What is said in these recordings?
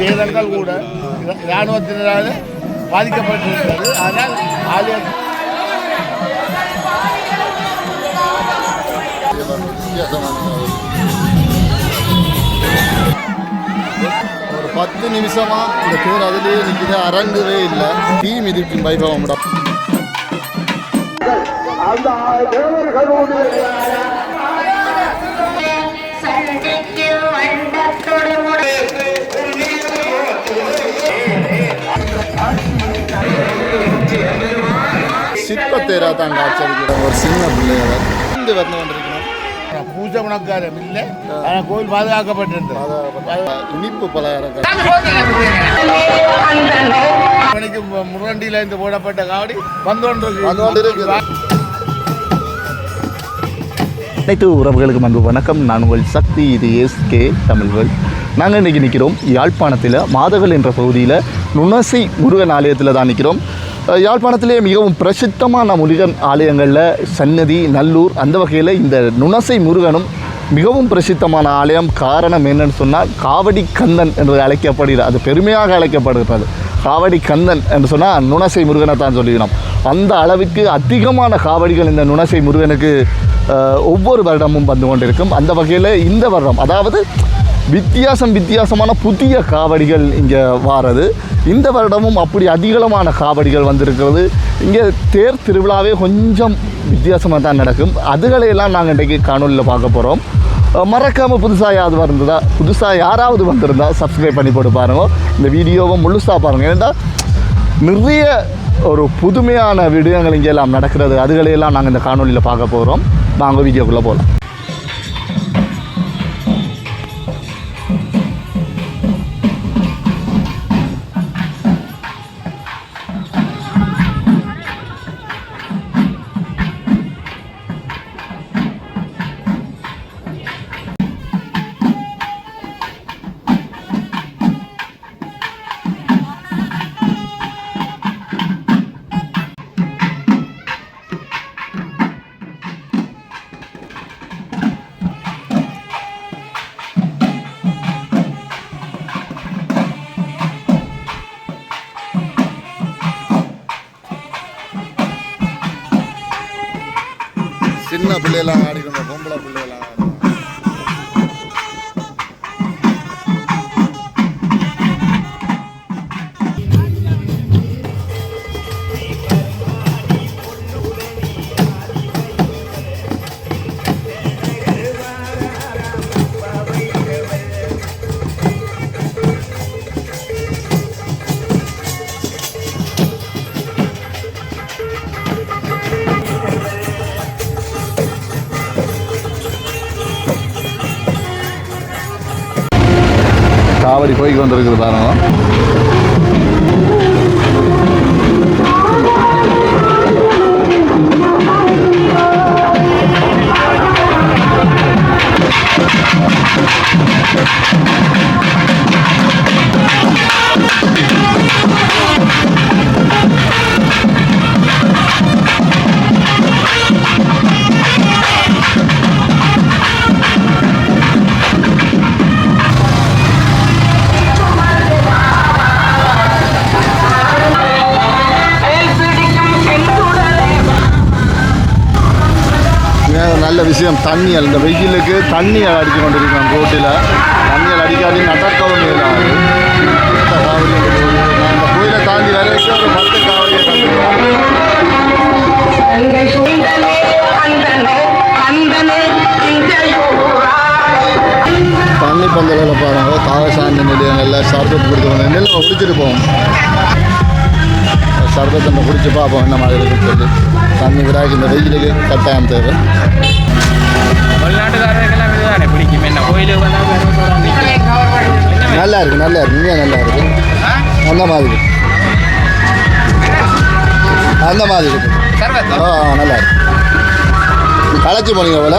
சேதங்கள் கூட இராணுவத்தினரால் பாதிக்கப்பட்டிருக்கிறது. ஆனால் ஆலயம் ஒரு 10 நிமிஷமா இந்த பேர் அதுலேயே நிற்கிது, அரங்கவே இல்லை. தீ மிதிக்கும் வைபவம் சிற்பத்தேரா தான் காட்சியளிக்கிற ஒரு சின்ன பிள்ளையவர் வந்து கொண்டிருக்கணும். பூஜை புனக்காரம் இல்லை, ஆனால் கோயில் பாதுகாக்கப்பட்டிருந்தது. இனிப்பு பலகாரம் மணிக்கு முரண்டியில் இருந்து போடப்பட்ட காவடி வந்து அனைத்து உறவுகளுக்கு அன்பு வணக்கம். நான் உங்கள் சக்தி, இது எஸ்கே தமிழ்கள். நாங்கள் இன்றைக்கி நிற்கிறோம் யாழ்ப்பாணத்தில் மாதகள் என்ற பகுதியில் நுணசை முருகன் ஆலயத்தில் தான் நிற்கிறோம். யாழ்ப்பாணத்திலே மிகவும் பிரசித்தமான முருகன் ஆலயங்களில் சன்னதி, நல்லூர், அந்த வகையில் இந்த நுணசை முருகனும் மிகவும் பிரசித்தமான ஆலயம். காரணம் என்னன்னு சொன்னால் காவடி கந்தன் என்று அழைக்கப்படுகிறது. அது பெருமையாக அழைக்கப்படுகிறது. காவடி கந்தன் என்று சொன்னால் நுணசை முருகனை தான் சொல்லிக்கணும். அந்த அளவுக்கு அதிகமான காவடிகள் இந்த நுணசை முருகனுக்கு ஒவ்வொரு வருடமும் வந்து கொண்டிருக்கும். அந்த வகையில் இந்த வருடம், அதாவது வித்தியாசமான புதிய காவடிகள் இங்கே வாரது. இந்த வருடமும் அப்படி அதிகமான காவடிகள் வந்திருக்கிறது. இங்கே தேர் திருவிழாவே கொஞ்சம் வித்தியாசமாக தான் நடக்கும். அதுகளையெல்லாம் நாங்கள் இன்றைக்கி காணொலியில் பார்க்க போகிறோம். மறக்காமல் புதுசாக யாராவது வந்திருந்தால் சப்ஸ்கிரைப் பண்ணி போட்டு பாருங்கள். இந்த வீடியோவை முழுசாக பாருங்கள். ஏன்னா நிறைய ஒரு புதுமையான விடயங்கள் இங்கே எல்லாம் நடக்கிறது. அதுகளையெல்லாம் நாங்கள் இந்த காணொலியில் பார்க்க போகிறோம். நாங்கள் வீடியோக்குள்ளே போகலாம். சின்ன பிள்ளையெல்லாம் ஆடிக்கணும், பொம்பளை பிள்ளையெல்லாம் காவடி போய்க்கு வந்திருக்குது பாருங்க. நல்ல விஷயம். தண்ணியல் இந்த வெயிலுக்கு தண்ணியை அடித்து கொண்டிருக்கோம். ரோட்டில் தண்ணியல் அடிக்காது நடக்கவும் இல்லாது. காவடி நான் இந்த கோயிலை தாண்டி வரைக்கும் ஒரு 10 காவடியை தண்ணி பந்தலில் பாருங்க. தாவசாந்த நிலையங்களில் சர்பத் கொடுத்து நெல்லை குடிச்சிட்டு போவோம். சர்பத்தை நம்ம குடிச்சு பார்ப்போம் என்ன மாதிரி இருக்குன்னு சொல்லி. தண்ணி விடாக்கு இந்த வெயிலுக்கு கட்டாயம் தேவை. நல்லா இருக்கு, நல்லா இருக்கு, இங்கே நல்லா இருக்கு. அந்த மாதிரி இருக்கு. நல்லா இருக்கு. களைச்சி போனீங்க போல.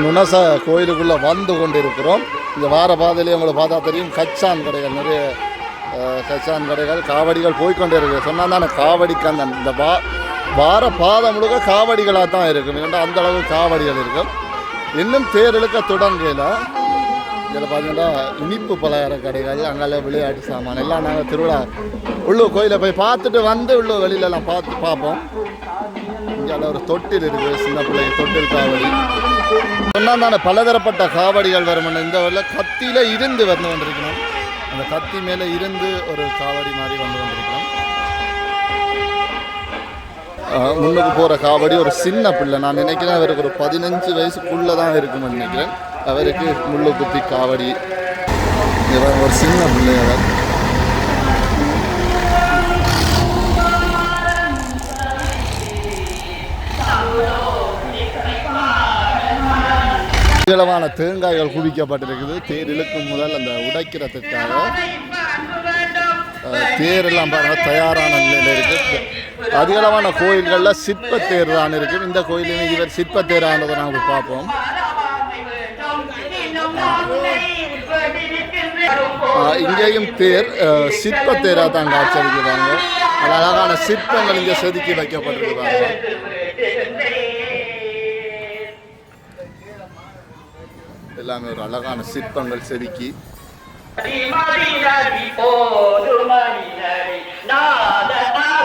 நுணச கோயிலுக்குள்ளே வந்து கொண்டு இருக்கிறோம். இந்த வார பாதையிலே உங்களை பார்த்தா தெரியும் கச்சான் கடைகள், நிறைய கச்சான் கடைகள், காவடிகள் போய்கொண்டே இருக்குது. சொன்னால் தானே காவடி கந்தன். இந்த வார பாதம் முழுக்க காவடிகளாக தான் இருக்கும். ஏன்னா அந்த அளவு காவடிகள் இருக்கும். இன்னும் தேர் இழுக்க தொடங்கல. இதில் பார்த்தீங்கன்னா இனிப்பு பலகார கடைகள், அங்கே விளையாட்டு சாமான் எல்லாம் நாங்கள் திருவிழா உள்ளூர் கோயிலை போய் பார்த்துட்டு வந்து உள்ளூர் வெளியிலலாம் பார்ப்போம். இங்கே ஒரு தொட்டில் இருக்குது, சின்ன பிள்ளைங்க தொட்டில் காவடி சொன்னால் நான் பலதரப்பட்ட காவடிகள் வரும். இந்த வரையில் கத்தியில் இருந்து வந்து கொண்டிருக்கணும். அந்த கத்தி மேலே இருந்து ஒரு காவடி மாதிரி வந்து கொண்டிருக்கணும். முன்னுக்கு போகிற காவடி ஒரு சின்ன பிள்ளை, நான் நினைக்கிறேன் அவருக்கு ஒரு 15 வயசுக்குள்ளே தான் இருக்குன்னு நினைக்கிறேன். அவருக்கு முள்ளு குத்தி காவடி, ஒரு சின்ன பிள்ளை அவர். நீளமான தேங்காய்கள் குவிக்கப்பட்டிருக்குது. தேர் இழுக்கும் முதல் அந்த உடைக்கிறதுக்காக தேரெல்லாம் பாருங்க தயாரான நிலையில் இருக்குது. அதிகளவான கோயில்களில் சிற்ப தேர் தான் இருக்குது. இந்த கோயிலுமே இவர் சிற்ப தேரானதை நாங்கள் பார்ப்போம். இங்கேயும் தேர் சிற்ப தேராக தான் காட்சியளிக்கிறாங்க. அழகான சிற்பங்கள் இங்கே செதுக்கி வைக்கப்பட்டிருக்கிறாங்க. எல்லாமே ஒரு அழகான சிற்பங்கள் செதுக்கி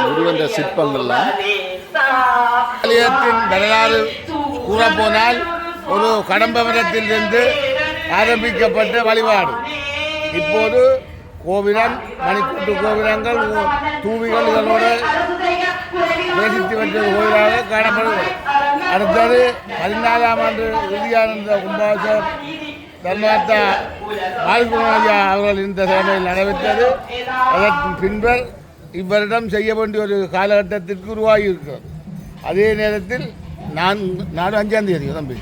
முருகன்ற சிற்பங்கள்லாம். ஆலயத்தின் வரலாறு கூறப்போனால் ஒரு கடம்பவரத்திலிருந்து ஆரம்பிக்கப்பட்ட வழிபாடு. இப்போது கோவிலம், மணிக்கூட்டு கோவிலங்கள், தூவிகள் இதனோடு பிரசித்தி பெற்ற கோயிலாக காணப்படுகிறது. அடுத்தது 14ஆம் ஆண்டு வித்யானந்த கும்பாபிஷேகம் தர்மாத்தா பாலசுப்ரமணியா அவர்கள் இந்த தலைமையில் நடைபெற்றது. அதற்கு பின்னர் இவ்வரிடம் செய்ய வேண்டிய ஒரு காலகட்டத்திற்கு உருவாகி இருக்கிறது. அதே நேரத்தில் நாடு 5ஆம் தேதி தம்பி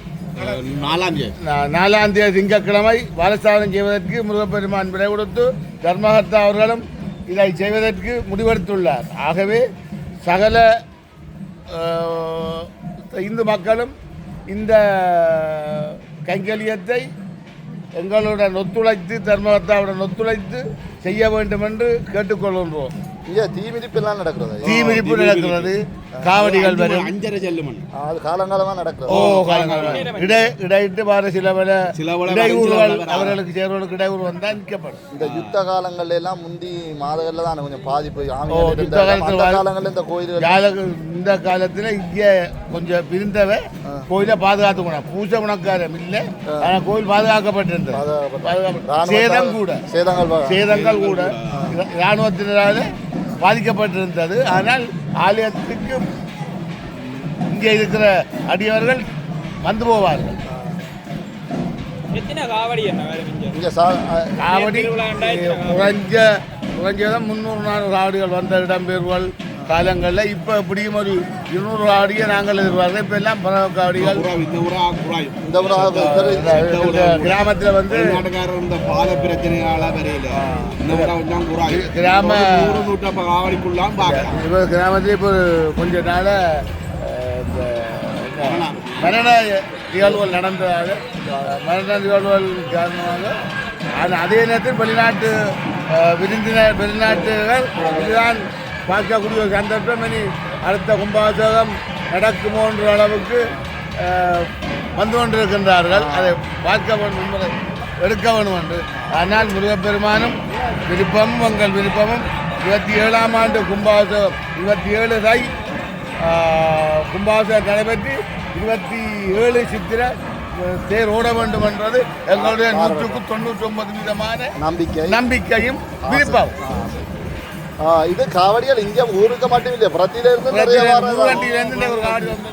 4ஆம் தேதி திங்கட்கிழமை பாலஸ்தானம் செய்வதற்கு முருகப்பெருமான் விடை கொடுத்து தர்மகர்த்தா அவர்களும் இதை செய்வதற்கு முடிவெடுத்துள்ளார். ஆகவே சகல இந்து மக்களும் இந்த கைங்கரியத்தை எங்களுடன் ஒத்துழைத்து தர்மகர்த்தாவுடன் ஒத்துழைத்து செய்ய வேண்டும் என்று கேட்டுக்கொள்கின்றோம். தீமிதிப்பெல்லாம் நடக்கிறது. தீமிதிப்பு நடக்கிறது. காவடிகள் வரும். அது காலங்காலமாக நடக்கிறது. இடையிட்டு வர சில இடையூறுகள் அவர்களுக்கு சேர்வர்களுக்கு இடையூறு வந்தால் நிற்கப்படும். இந்த யுத்த காலங்கள்ல எல்லாம் முந்தி மாதங்கள்ல தான் கொஞ்சம் பாதிப்பு. யுத்த காலத்தில் இந்த கோயில் இந்த காலத்தில் இங்கே கொஞ்சம் பிரிந்தவ கோயிலை பாதுகாத்துக்கணும். பூசை உணக்காரம் இல்லை, ஆனால் கோயில் பாதுகாக்கப்பட்டிருந்தது. சேதங்கள் கூட இராணுவத்தினரால் பாதிக்கப்பட்டிருந்தது. ஆனால் ஆலயத்துக்கு இங்கே இருக்கிற அடியவர்கள் வந்து போவார்கள். காவடி குறைஞ்சதான் 300-400 காவடிகள் வந்த இடம்பெறுவல் காலங்களில். இப்போ எப்படியும் ஒரு 200 காவடியை நாங்கள் எதிர்பார்க்கிறோம். இப்போ எல்லாம் பரவ காவடிகள் கிராமத்தில் வந்து பாத பிரச்சனையால கிராமத்தில் இப்போ கொஞ்ச நாள் மரண நிகழ்வுகள் நடந்ததாக மரண நிகழ்வுகள் காரணமாக அதே நேரத்தில் வெளிநாட்டுகள் இதுதான் பார்க்கக்கூடிய ஒரு சந்தர்ப்பம். இனி அடுத்த கும்பாபிஷேகம் நடக்குமோன்ற அளவுக்கு வந்து கொண்டிருக்கின்றார்கள். அதை பார்க்க வேண்டும், எடுக்க வேண்டும் என்று. ஆனால் முருகப்பெருமானும் விருப்பமும் எங்கள் விருப்பமும் 27ஆம் ஆண்டு கும்பாபிஷேகம் 27 தை கும்பாபிஷேகம் நடைபெற்று 27 சித்திரை தேர் ஓட வேண்டும் என்றது எங்களுடைய 199% நம்பிக்கையும் விருப்பம். இது காவடிகள் இங்கே ஊருக்கு மட்டும் இல்லை, பிரத்தியிலிருந்து முருகண்டியிலிருந்து ஒரு காவடி வந்து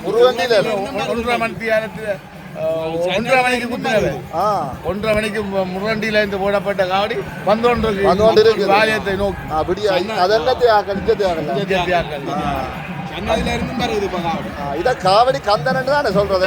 1.5 மணிக்கு குத்துனது. 1.5 மணிக்கு முருகண்டியிலிருந்து போடப்பட்ட காவடி வந்து கொண்டிருக்கு ஆலயத்தை நோக்கி. இத காவடி கந்தன் தான் சொல்றது.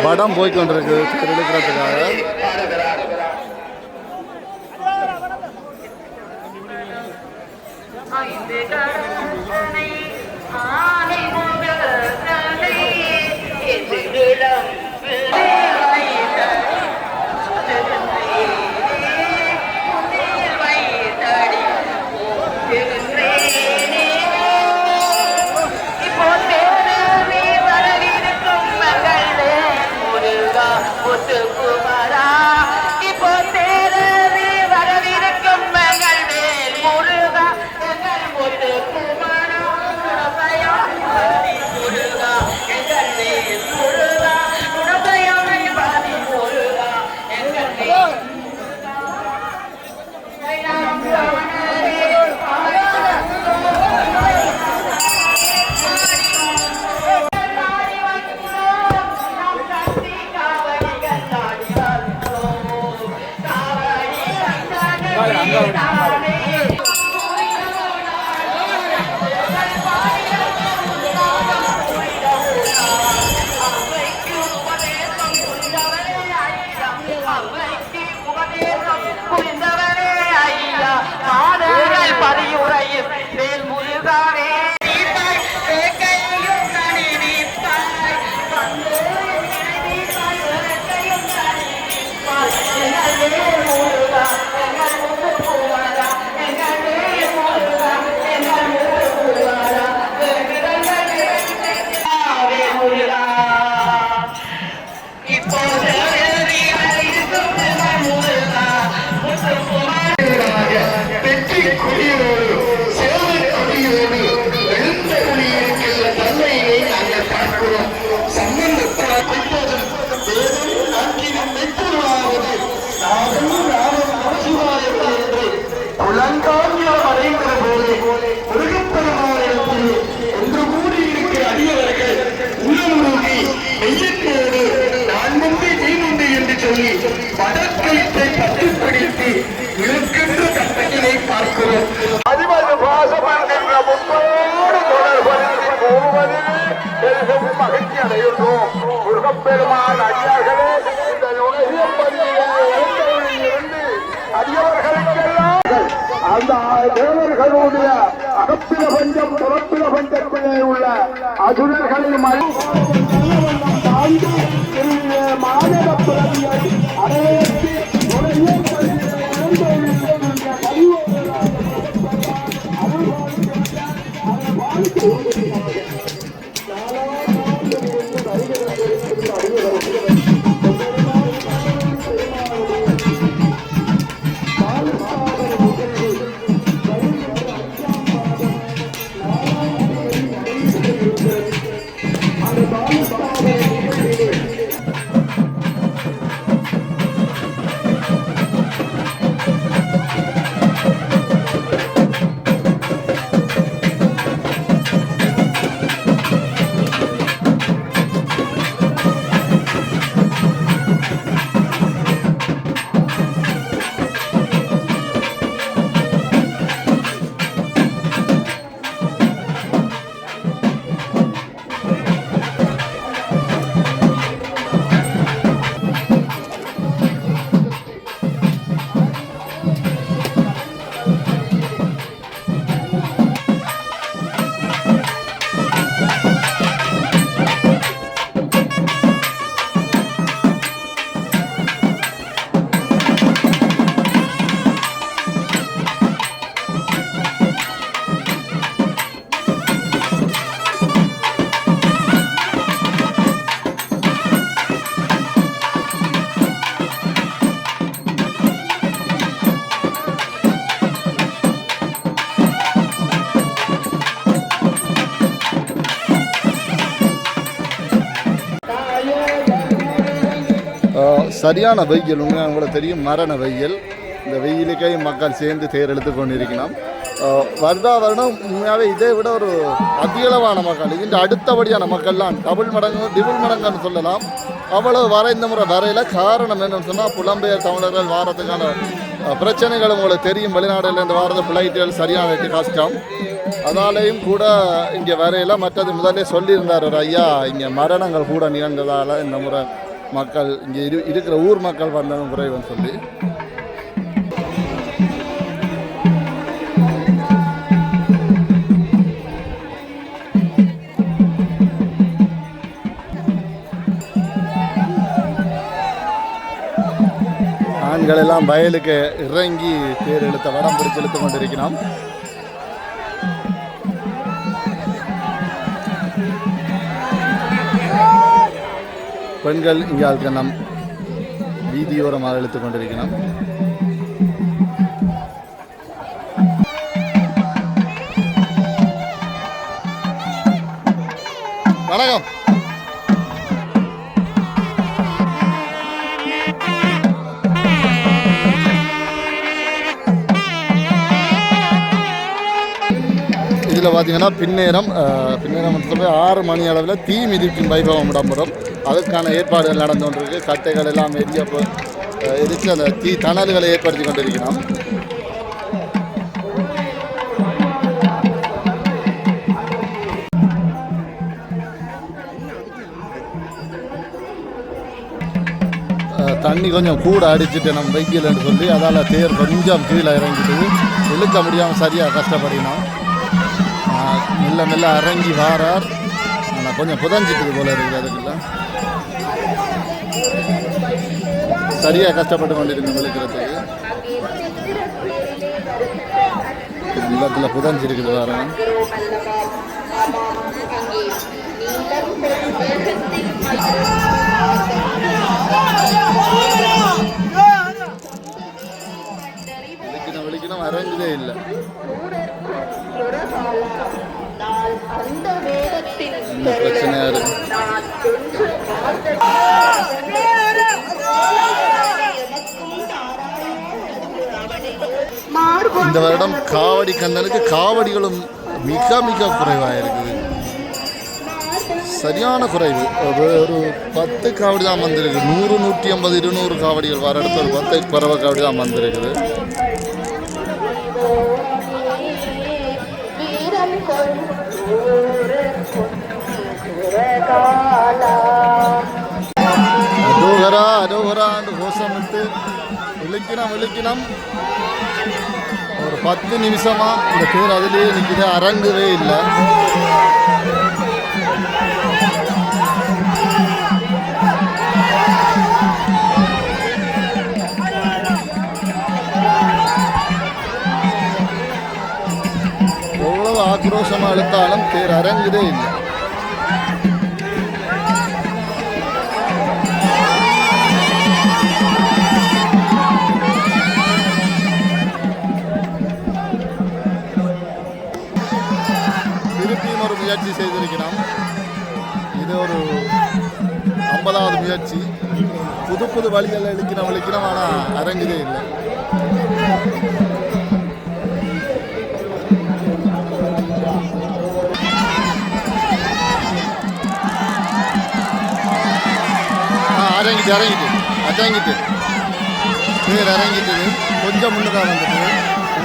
படம் போய்கொண்டிருக்கு எடுக்கிறதுக்காக. முருகப்பெருமான் அடியார்களே இந்த உலகியம் அடியவர்களுக்கெல்லாம் அந்த தேவர்களுடைய அகப்பில பஞ்சம் புறப்பில பஞ்சத்திலே உள்ள அசுரர்களை மாநில பிறவியை அடையேற்றி சரியான வெயில் உண்மையாக உங்களுக்கு தெரியும், மரண வெயில். இந்த வெயிலுக்கே மக்கள் சேர்ந்து தேர் எடுத்து கொண்டிருக்கணும். வருடம் உண்மையாகவே இதை விட ஒரு அதிகளவான மக்கள், இதுக்கு அடுத்தபடியான மக்கள்லாம் டிபிள் மடங்குன்னு சொல்லலாம். அவ்வளவு வர இந்த முறை வரையில காரணம் என்னன்னு சொன்னால், புலம்பெயர் தமிழர்கள் வாரத்துக்கான பிரச்சனைகள் உங்களுக்கு தெரியும். வெளிநாடுலேருந்து வாரது ஃப்ளைட்டுகள் சரியான கஷ்டம். அதாலேயும் கூட இங்கே வரையில. மற்றது முதலே சொல்லியிருந்தார் ஒரு ஐயா, இங்கே மரணங்கள் கூட நிகழ்ந்ததால் இந்த முறை மக்கள் இங்கே இருக்கிற ஊர் மக்கள் வந்ததும் குறைவுன்னு சொல்லி. ஆண்கள் எல்லாம் வயலுக்கு இறங்கி தேர் இழுத்த வடம் பிடித்து இழுத்து கொண்டிருக்கிறோம். பெண்கள் இங்கே நம் வீதியோரமாக இழுத்து கொண்டிருக்கிறோம். வணக்கம். இதில் பார்த்தீங்கன்னா பின்னேரம் சொல்லி 6 மணி அளவில் தீ மிதிக்கும் வைபவம் இடம்பெறும். அதுக்கான ஏற்பாடுகள் நடந்து கொண்டிருக்கு. கட்டைகள் எல்லாம் எரித்து அந்த தீ தணல்களை ஏற்படுத்தி கொண்டிருக்கிறோம். தண்ணி கொஞ்சம் கூட அடிச்சுட்டு நம்ம வெயில்னு சொல்லி அதால் தேர் கொஞ்சம் கீழே இறங்கிட்டு இழுக்க முடியாமல் சரியாக கஷ்டப்படினோம். மெல்ல மெல்ல இறங்கி வாரார். ஆனால் கொஞ்சம் புதஞ்சிட்டு போல இருக்குது. அதுக்குள்ள சரியாக கஷ்டப்பட்டு கொண்டிருக்கு விழுக்கிறதுக்கு. நிலத்தில் புதஞ்சிருக்குது வாரம். விழிக்கணும் இறங்குதே இல்லை. பிரச்சனையா இருக்கு. இந்த வருடம் காவடி கண்ணனுக்கு காவடிகளும் மிக மிக குறைவாக இருக்குது. சரியான குறைவு. ஒரு 10 காவடி தான் வந்திருக்கு. 100, 150, 200 காவடிகள் வர இடத்துல ஒரு 10 பறவை காவடி தான் வந்திருக்குது. அதோகரா அதோகரான்னு கோஷமிட்டு விழிக்கணும். ஒரு 10 நிமிஷமா இந்த பேர் அதுலேயே நிற்கிது, அரங்கவே இல்லை. எவ்வளவு ஆக்ரோஷமாக இழுத்தாலும் தேர் அரங்குதே இல்லை. திருப்பியும் ஒரு முயற்சி செய்திருக்கிறோம். இது ஒரு 50வது முயற்சி. புது வழிகளில் இழுக்கிறோம். ஆனால் அரங்குதே இல்லை. அரங்கிட்டு பேர் இறங்கிட்டது. கொஞ்சம் முன்னுக்காக வந்துட்டு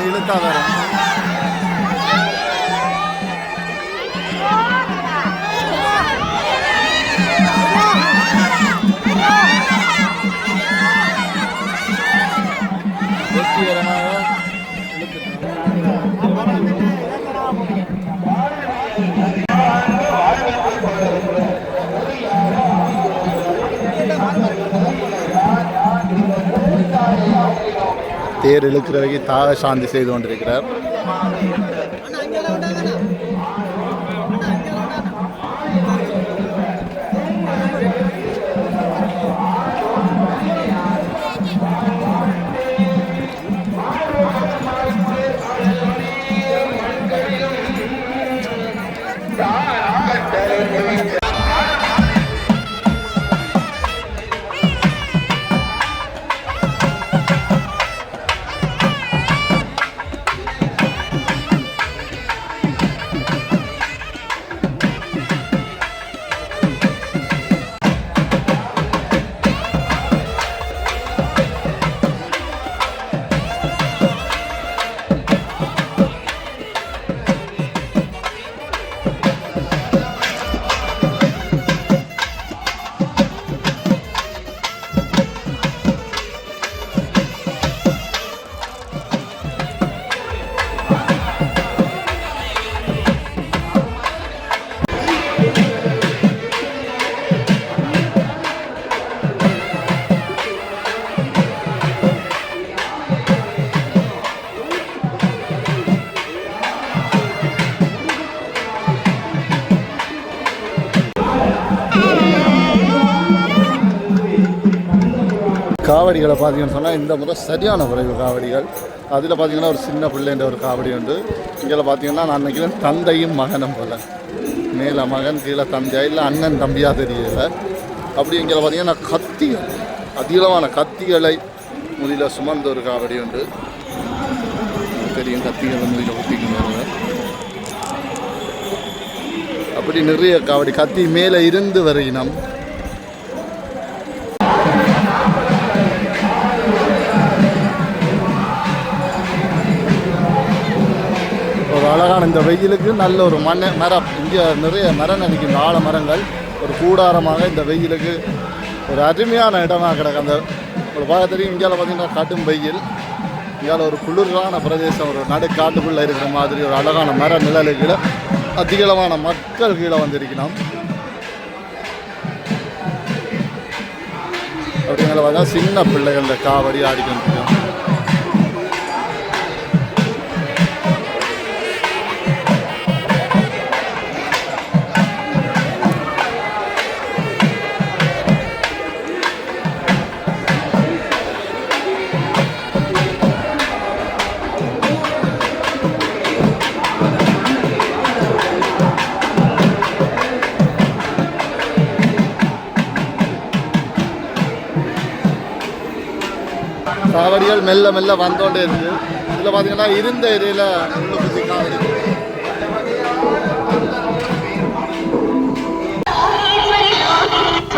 இழுத்தா வேற. வெற்றிகரமாக தேர் இழுக்கிறவைக்கு தாக சாந்தி செய்து கொண்டிருக்கிறார். காவடிகளை பார்த்தீங்கன்னு சொன்னால் இந்த முறை சரியான குறைவு காவடிகள். அதில் பார்த்தீங்கன்னா ஒரு சின்ன பிள்ளைன்ற ஒரு காவடி உண்டு. இங்கே பார்த்தீங்கன்னா நான் நினைக்கிறேன் தந்தையும் மகனும் போல், மேலே மகன் கீழே தந்தையா இல்லை அண்ணன் தம்பியாக தெரியல. அப்படி இங்கே பார்த்தீங்கன்னா கத்திகள், அதிகமான கத்திகளை முதியில் சுமந்த ஒரு காவடி உண்டு. தெரியும், கத்திகளை முதியில் ஊற்றிக்கணும். அப்படி நிறைய காவடி கத்தி மேலே இருந்து வரையினம். ஒரு அழகான இந்த வெயிலுக்கு நல்ல ஒரு மரம், இங்கே நிறைய மரம் நினைக்கும் ஆழ மரங்கள் ஒரு கூடாரமாக இந்த வெயிலுக்கு ஒரு அருமையான இடமாக கிடக்கு. அந்த ஒரு பார்க்க இங்கே பார்த்தீங்கன்னா காட்டும் வெயில், இங்கே ஒரு குளிரான பிரதேசம், ஒரு நடுக்காட்டுக்குள்ளே இருக்கிற மாதிரி ஒரு அழகான மர நிழலுக்குள்ள அதிகளவான மக்கள் கீழே வந்திருக்கணும். அப்படிங்கிற பார்த்தா சின்ன பிள்ளைகள் காவடி ஆடிக்கொண்டிருக்கோம். காவடிகள் மெல்ல மெல்ல வந்தோண்டே இருக்குது. இதில் பார்த்தீங்கன்னா இருந்த ஏரியில் முள்ளுக்குத்தி காவடி,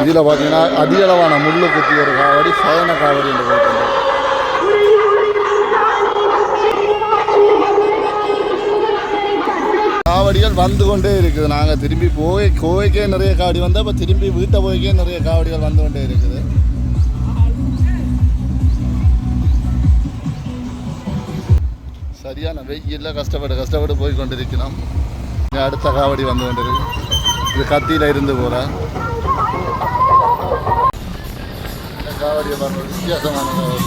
இதில் பார்த்தீங்கன்னா அதிகளவான முள்ளுக்குத்தி ஒரு காவடி சயன காவடி என்று போயிட்டு காவடிகள் வந்து கொண்டே இருக்குது. நாங்கள் திரும்பி கோவைக்கே நிறைய காவடி வந்தால் இப்போ திரும்பி வீட்டை போய்க்கே நிறைய காவடிகள் வந்து கொண்டே இருக்குது. சரியான வெயிலில் கஷ்டப்பட்டு போய் கொண்டிருக்கிறோம். அடுத்த காவடி வந்து கொண்டிருக்கு. இது கத்தியில் இருந்து போகிறேன். காவடியை பார்க்க வித்தியாசமான காவடி.